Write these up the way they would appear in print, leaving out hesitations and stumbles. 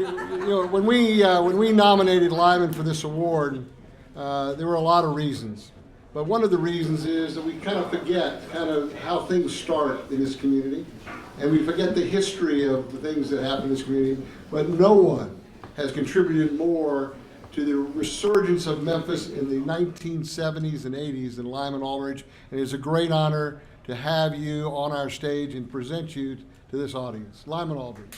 when we nominated Lyman for this award, there were a lot of reasons. But one of the reasons is that we kind of forget kind of how things start in this community, and we forget the history of the things that happen in this community. But no one has contributed more to the resurgence of Memphis in the 1970s and 80s than Lyman Aldrich, and it's a great honor to have you on our stage and present you to this audience. Lyman Aldrich.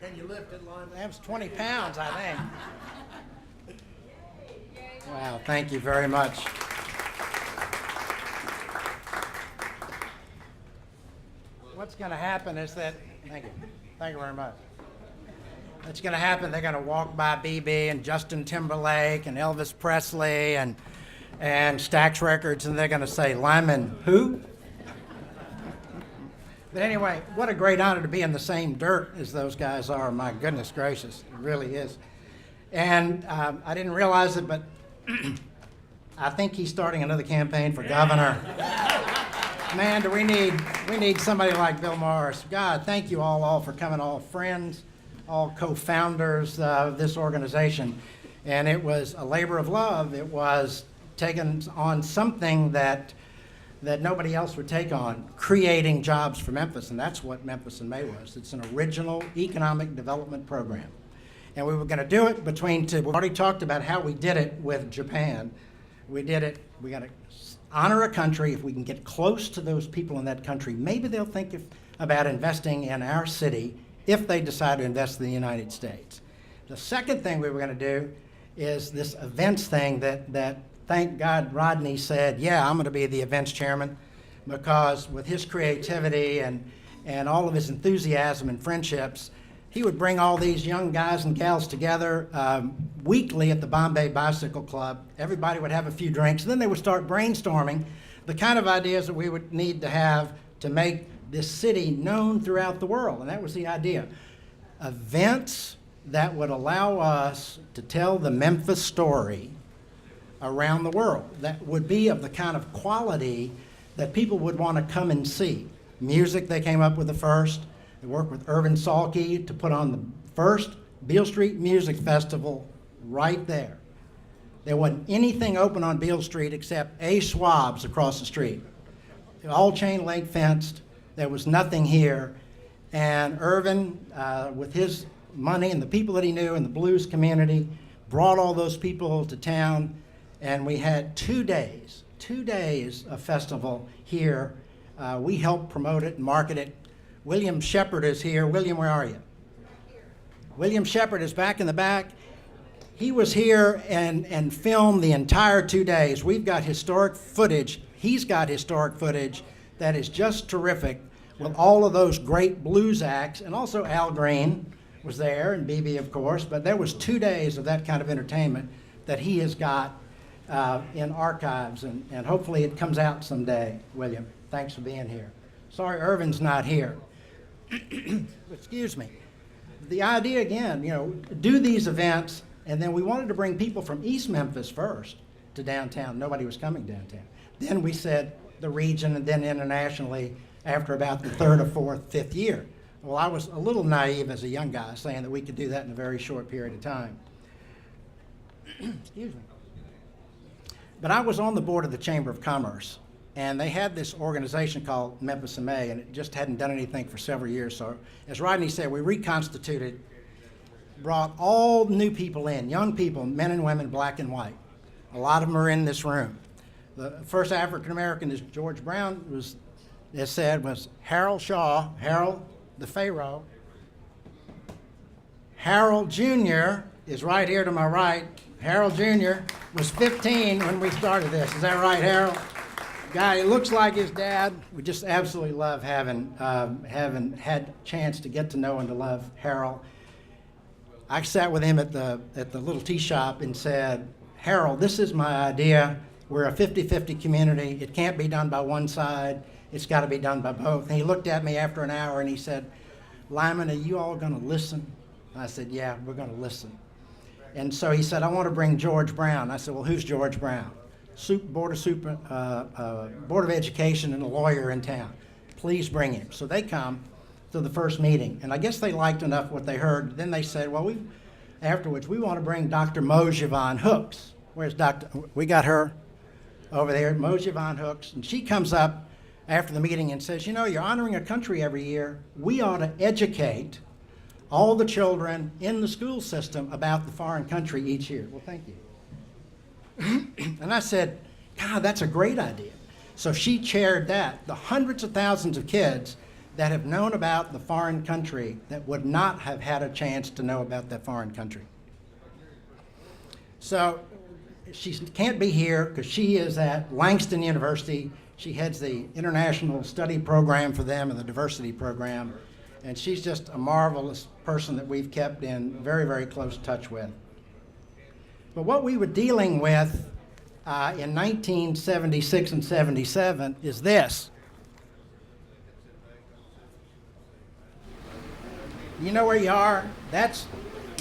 Can you lift it, Lyman? That's 20 pounds, I think. Wow, thank you very much. What's going to happen is that, thank you very much. What's going to happen, they're going to walk by BB and Justin Timberlake and Elvis Presley and Stax Records, and they're going to say, Lyman, who? But anyway, what a great honor to be in the same dirt as those guys are. My goodness gracious, it really is. And I didn't realize it, but I think he's starting another campaign for governor. Man, do we need somebody like Bill Morris. God, thank you all for coming, all friends, all co-founders of this organization. And it was a labor of love. It was taking on something that nobody else would take on, creating jobs for Memphis, and that's what Memphis in May was. It's an original economic development program. And we were going to do it between two. We've already talked about how we did it with Japan. We got to honor a country. If we can get close to those people in that country, maybe they'll think about investing in our city if they decide to invest in the United States. The second thing we were going to do is this events thing that thank God Rodney said, yeah, I'm going to be the events chairman, because with his creativity and all of his enthusiasm and friendships, he would bring all these young guys and gals together weekly at the Bombay Bicycle Club. Everybody would have a few drinks, and then they would start brainstorming the kind of ideas that we would need to have to make this city known throughout the world, and that was the idea. Events that would allow us to tell the Memphis story around the world, that would be of the kind of quality that people would want to come and see. Music, they came up with the first. They worked with Irvin Salke to put on the first Beale Street Music Festival right there. There wasn't anything open on Beale Street except A. Schwab's across the street. All chain link fenced. There was nothing here. And Irvin, with his money and the people that he knew in the blues community, brought all those people to town. And we had 2 days of festival here. We helped promote it and market it. William Shepard is here. William, where are you? William Shepard is back in the back. He was here and filmed the entire 2 days. We've got historic footage. He's got historic footage that is just terrific with all of those great blues acts. And also Al Green was there, and BB, of course. But there was 2 days of that kind of entertainment that he has got in archives, and hopefully it comes out someday. William, thanks for being here. Sorry Irvin's not here. Excuse me. The idea again, do these events, and then we wanted to bring people from East Memphis first to downtown. Nobody was coming downtown. Then we said the region, and then internationally after about the third or fourth, fifth year. Well, I was a little naive as a young guy saying that we could do that in a very short period of time. Excuse me. But I was on the board of the Chamber of Commerce, and they had this organization called Memphis in May, and it just hadn't done anything for several years. So as Rodney said, we reconstituted, brought all new people in, young people, men and women, black and white. A lot of them are in this room. The first African American, as George Brown was Harold Shaw, Harold the Pharaoh. Harold Jr. is right here to my right. Harold Jr. was 15 when we started this. Is that right, Harold? Guy, he looks like his dad. We just absolutely love having had a chance to get to know and to love Harold. I sat with him at the little tea shop and said, Harold, this is my idea. We're a 50-50 community. It can't be done by one side. it's got to be done by both. And he looked at me after an hour and he said, Lyman, are you all going to listen? I said, yeah, we're going to listen. And so he said, I want to bring George Brown. I said, well, who's George Brown? Board of Education and a lawyer in town. Please bring him. So they come to the first meeting. And I guess they liked enough what they heard. Then they said, well, afterwards, we want to bring Dr. Mojavon Hooks. Where's Dr.? We got her over there, Mojavon Hooks. And she comes up after the meeting and says, you know, you're honoring a country every year. We ought to educate all the children in the school system about the foreign country each year. Well, thank you. And I said, God, that's a great idea. So she chaired that. The hundreds of thousands of kids that have known about the foreign country that would not have had a chance to know about that foreign country. So she can't be here because she is at Langston University. She heads the international study program for them and the diversity program. And she's just a marvelous person that we've kept in very, very close touch with. But what we were dealing with in 1976 and 77 is this. You know where you are? That's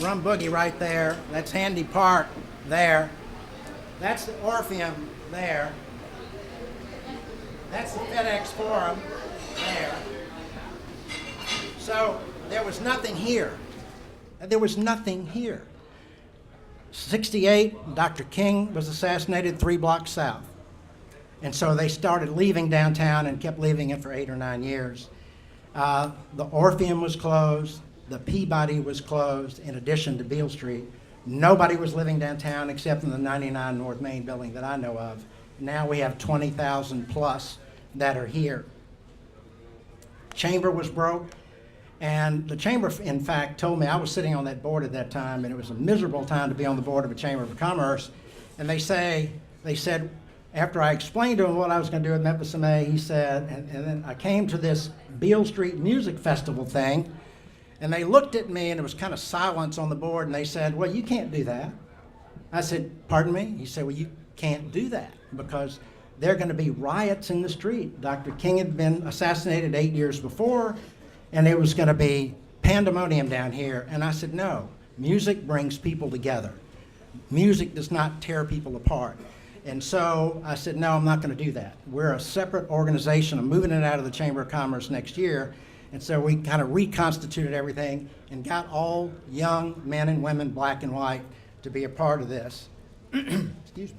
Rum Boogie right there. That's Handy Park there. That's the Orpheum there. That's the FedEx Forum there. So there was nothing here. There was nothing here. 68, Dr. King was assassinated 3 blocks south. And so they started leaving downtown and kept leaving it for 8 or 9 years. The Orpheum was closed. The Peabody was closed in addition to Beale Street. Nobody was living downtown except in the 99 North Main building that I know of. Now we have 20,000 plus that are here. Chamber was broke. And the chamber, in fact, told me, I was sitting on that board at that time, and it was a miserable time to be on the board of a chamber of commerce. And they said, after I explained to them what I was going to do at Memphis MA, he said, and then I came to this Beale Street Music Festival thing, and they looked at me, and there was kind of silence on the board, and they said, well, you can't do that. I said, pardon me? He said, well, you can't do that because there are going to be riots in the street. Dr. King had been assassinated 8 years before, and there was going to be pandemonium down here. And I said, no, music brings people together. Music does not tear people apart. And so I said, no, I'm not going to do that. We're a separate organization. I'm moving it out of the Chamber of Commerce next year. And so we kind of reconstituted everything and got all young men and women, black and white, to be a part of this. Excuse me.